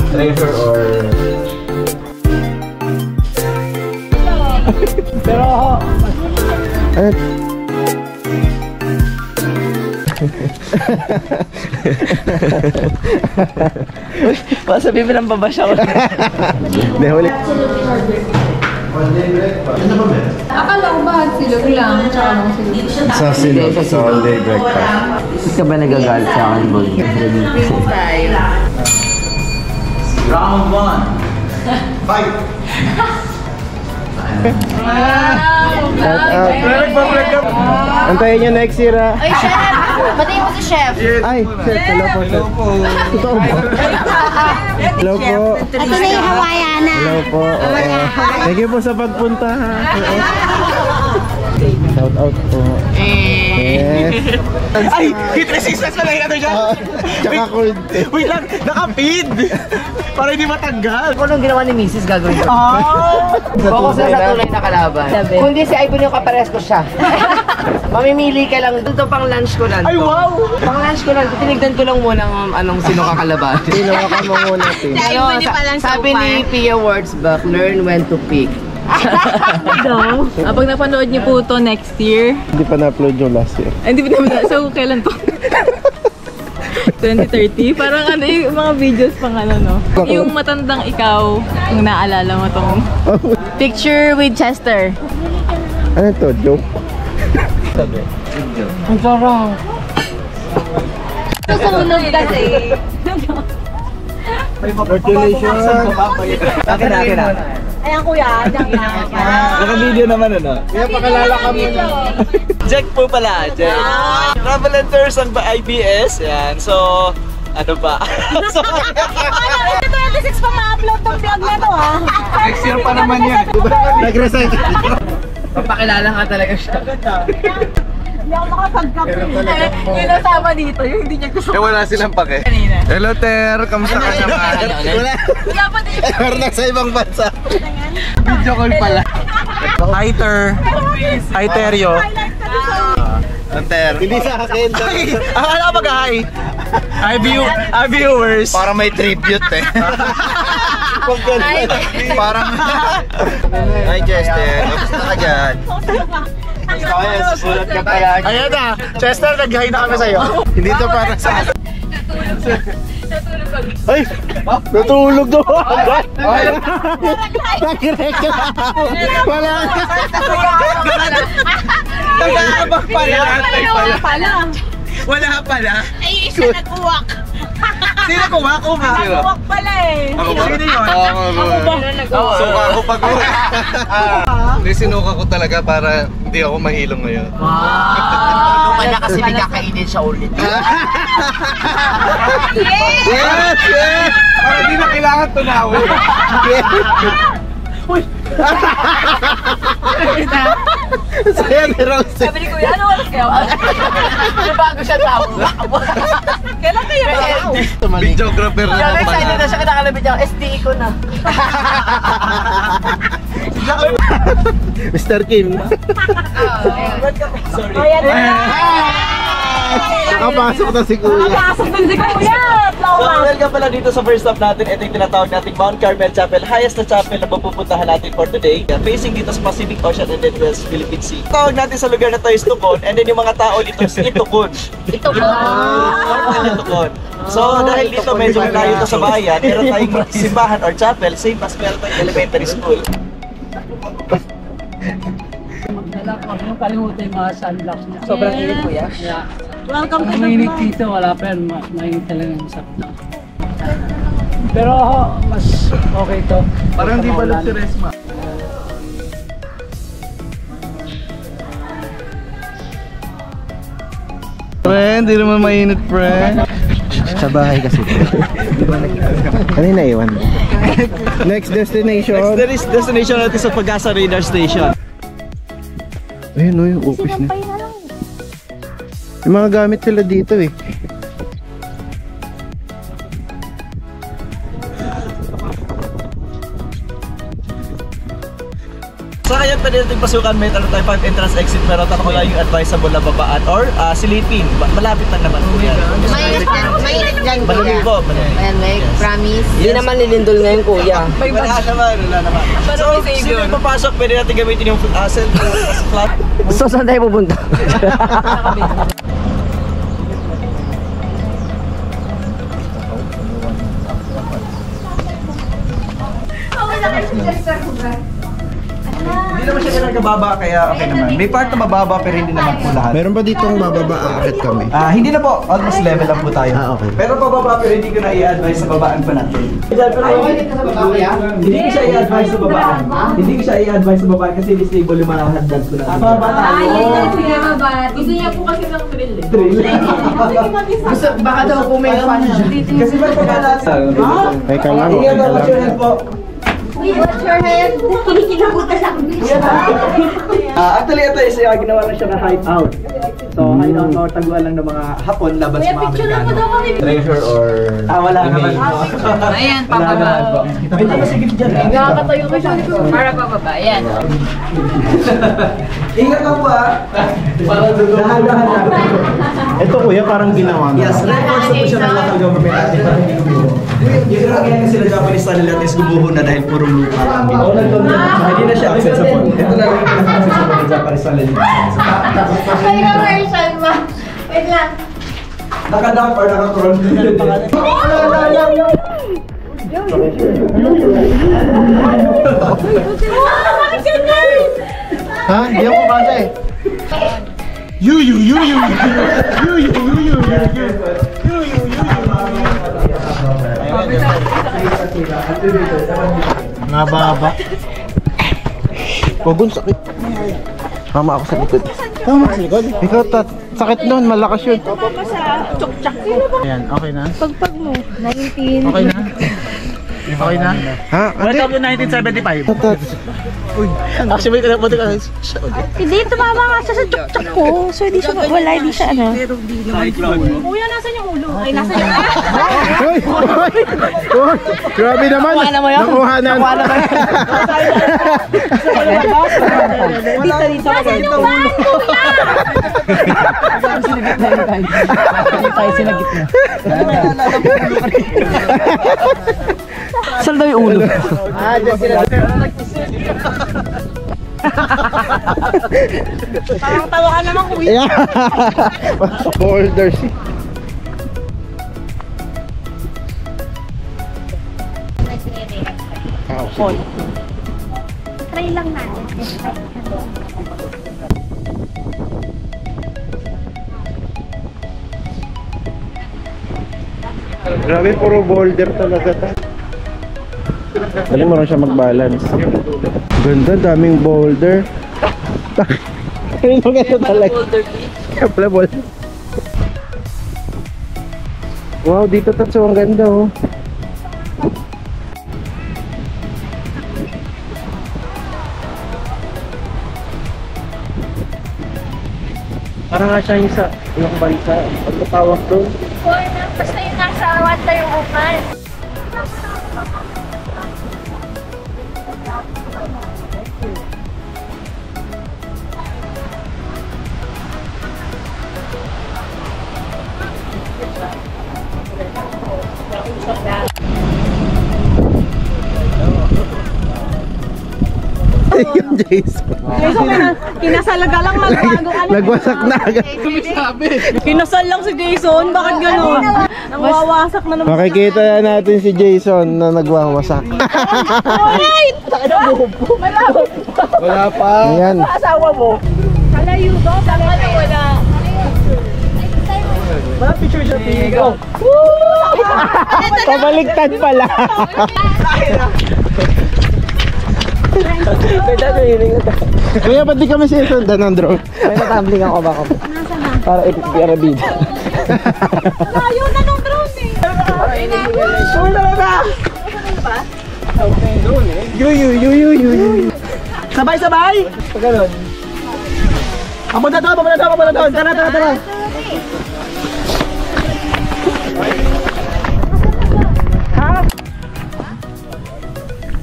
treasure or... Pero Baka sabihin mo ng babasya ko. Hindi, huli. Akala ko ba silog lang? Tsaka lang silog. Sa silog, sa all-day breakfast. Hindi ka ba nagagalit sa akin, Boy? Round 1. Fight! Antayin nyo next year, ha? Ay, chef! Batiin mo si chef! Ay, chef, hello po, chef. Totoo ba? Hello po. Ito na yung Hawaiiana. Hello po. Thank you po sa pagpunta, ha? Shout out po. Yes. ay, hit resistance na lang yung ano dyan. Tsaka cold. Wait lang, naka-feed. Para hindi matanggal. Kung anong ginawa ni Mrs. gagawin ko? Focus na sa tunay na kalaban. Kung di si Ivan yung kapares ko siya. Mamimili ka lang. Ito pang lunch ko lang. Ay, wow! Pang lunch ko lang. Tinignan ko lang muna anong sino kakalaban. Tinawakan mo muna, Tim. Sabi ni Pia Wurzbach, learn when to pick. Daw. Pag napanood niyo po ito next year. Hindi pa na-upload yung last year. Hindi pa naman. So, kailan po? 2030? Parang ano yung mga videos pang ano, no? Yung matandang ikaw, yung naalala mo tong picture with Chester. Ano to? Joke? Ang sarap. Susunod kasi. Congratulations! Akin. Ayan kuya, dyan na. Naka-video naman ano. Kaya pakalala kami na. Jack po pala, Jack. Travel and Tourism by IBS. Yan. So, ano ba? So, 26 pa ma-upload tong vlog na to ha. next year pa naman yan. Nag-resign. Papakilala ka talaga siya. Hindi ako makapag-copy. Yung nasama dito, yung hindi niya gusto. wala silang pake. Hello, Ter. Kamusta ka naman? Wala. Meron na sa ibang bansa. Video call pala. Hi, Ter. Hi, Teryo. Ter. Hindi sa akin. Ano ka mag-hi? Hi, viewers. Para may tribute eh. Parang... Hi, Chester. Kamusta ka dyan? Kaya, susulat ka pala. Ayan na. Chester, nag-hi na kami sa'yo. Hindi to para sa akin. Ay! Natulog daw agad! Nag-reklamo. Wala na. Nag-aabang pala. Wala pala. Ay, isa nag-uwak. Sino kuha ko nga? Nag-uwak pala eh. Sino yun? Suka ko pag Hindi, sinuka ko talaga para hindi ako mahilong ngayon. Wow! Kanya kasi may kakainin siya ulit. Yes! Yes! Para di na kailangan tunawin. Uy! Saya ni Rose. Sabi ni Kuya, ano oras kayo? Bago siya tao. Kailan kayo? Videographer na Kaya ng excited na banana. siya kinakalabit niya. SDE ko na. Mr. Kim. Sorry. Nakapasok na si Kuya. Nakapasok din si Kuya! So, welcome pala dito sa first stop natin. Ito yung tinatawag nating Mount Carmel Chapel. Highest na chapel na mapupuntahan natin for today. Facing dito sa Pacific Ocean and then West Philippine Sea. Tawag natin sa lugar na to is Tukon. And then yung mga tao dito is Itukon. Itukon. So, dahil dito medyo malayo to sa bayan, meron tayong simbahan or chapel, same as meron tayong elementary school. Kalimutan yung mga sunblocks niya. Sobrang init, Kuya. Welcome to the mainit dito, wala pa yun. Mainit talaga yung sakto. Pero mas okay to. Parang di balot si Resma. Friend, di naman mainit, friend. Sa bahay kasi. Kanina iwan. Next destination. Next destination natin sa Pag-asa Radar Station. Ayun o, yung office niya. Yung mga gamit sila dito eh. Sa kanya pwede natin pasukan, may tayo 5 entrance exit, pero tanong ko lang yung advisable na babaan or silipin. Malapit lang naman po yan. Mainit dyan, Malamig kuya. po, malamig. Ayan, may promise. Hindi naman nilindol ngayon, kuya. Wala naman, wala naman. So, sino yung papasok, pwede natin gamitin yung flat. So, saan tayo pupunta? Hindi naman siya ganun kababa, kaya okay naman. May part na mababa, pero hindi naman po lahat. Meron ba ditong mababa aakit kami? Hindi na po, almost level lang po tayo. Okay. Pero pababa, pero hindi ko na i-advise sa babaan pa natin. Hindi ko siya i-advise sa babaan. Hindi ko siya i-advise sa babaan kasi disable yung mga handguns ko natin. Yan na siya. Gusto niya po kasi ng thrill eh. Baka daw kung may fun siya. Kasi may pagkalasan. Teka lang, Ingat ang watch your head po. What's your head? Kinikilabutan ako. Actually, ito is ginawa lang siya na hideout. So, hideout or taguan lang ng mga Hapon laban sa mga Amerikano. treasure or... Wala naman. Ayan, Wala naman po. Medyo masigit dyan. Nakakatayo ko siya. Para pababa. Ayan. Ingat lang po Dahan-dahan lang. Ito kuya, parang ginawa na. Yes, reinforce na po siya ng local government natin para hindi gumuho. Yung kaya sila Japanese style nila is gumuho na dahil puro lupa ang ginawa. Hindi na siya accessible. Ito na lang yung pinaka-accessible ng Japanese style nila. Kaya version mo. Wait lang. Naka-dump or naka-crawl. Ha? Hindi ako kumasa eh. Nababa. Pagod, sakit. Tama ako sa likod. Tama sa likod? Ikaw, sakit nun, malakas yun. Ayan, okay na? Pagpag mo. 19. Okay na? Okay na? Ha? Ano? 1975. Actually, may buti ka. Hindi, tumama nga siya sa chok-chok ko. So, hindi siya, wala, hindi siya ano. Kuya, nasan yung ulo? Ay, nasan yung Hoy! Hoy! Grabe naman! Nakuha na! Nasaan yung van, kuya? Saan daw yung ulo? Parang tawa ka naman, kuya. Boulders. Try lang natin. Grabe, puro boulder talaga ta. Dali mo rin siya mag-balance. Ganda, daming boulder. Ano ganda talaga? Kaya boulder. Wow, dito tatso, ang ganda oh. Parang nga siya yung sa ibang bansa. Pagkatawag doon. Basta yung nasa Wanda yung upan. Yung Jason. Kinasalaga lang magbago. Nagwasak na agad. Kinasal lang si Jason. Bakit ganun? Nawawasak na naman. Makikita na natin si Jason na nagwawasak. Wala pa. Ayan. Kalayo ba? Kalayo wala. Mga picture siya, go! Pabaliktad pala. Kuya, ba't di kami sinusundan ng drone? May natambling ako baka. Para ipipirabida. Layo na nung drone eh. Sabay-sabay! Pag ganun. Papunta doon! Tara!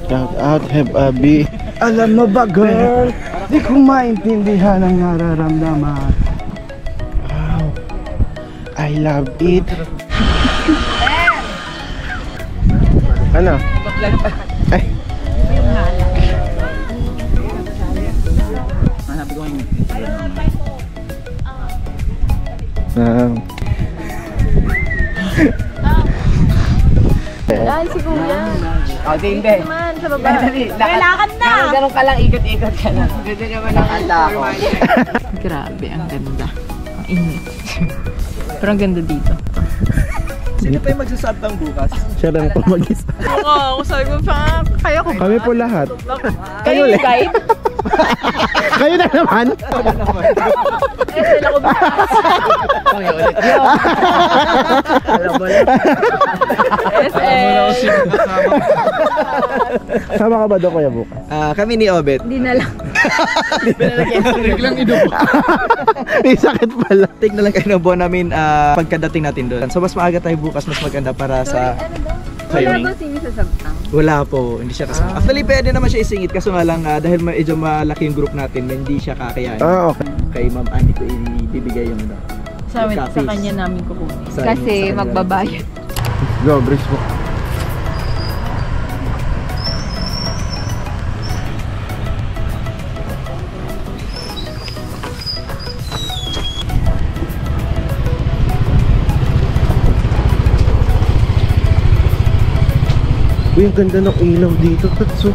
Shout out, have a bee. Alam mo ba girl, di ko maintindihan ang nararamdaman. Wow, I love it. Ano? Ay. Yan, si Kuya. Okay, hindi. Naman, sa baba. Kailangan na! Ganun ka lang, ikot-ikot ka na. Ganda naman ang handa ko. Grabe, ang ganda. Ang init. Pero ang ganda dito. Sino pa yung magsasabtang bukas? Siya lang po mag-isa. Oo, sabi ko pa, kaya ko. Kami po lahat. Kayo yung guide? Kayo na naman. Eh, sila ko bukas. Okay, ulit yun. Alam mo lang. Sama ka ba doon kuya bukas? Kami ni Obet. Hindi na lang. May sakit pala. Take na lang kayo ng buwan namin pagkadating natin doon. So mas maaga tayo bukas, mas maganda para sa timing. singin sa sabtang? Wala po, hindi siya kasama. Actually, pwede naman siya isingit kaso nga lang dahil medyo malaki yung group natin, hindi siya kakayanin. Okay. Kay Ma'am Annie ko ibibigay yung Sa copies. kanya namin kukunin. Sa Kasi sa kanya. magbabayad. Go, brace mo. Uy, ang ganda ng ilaw dito. So,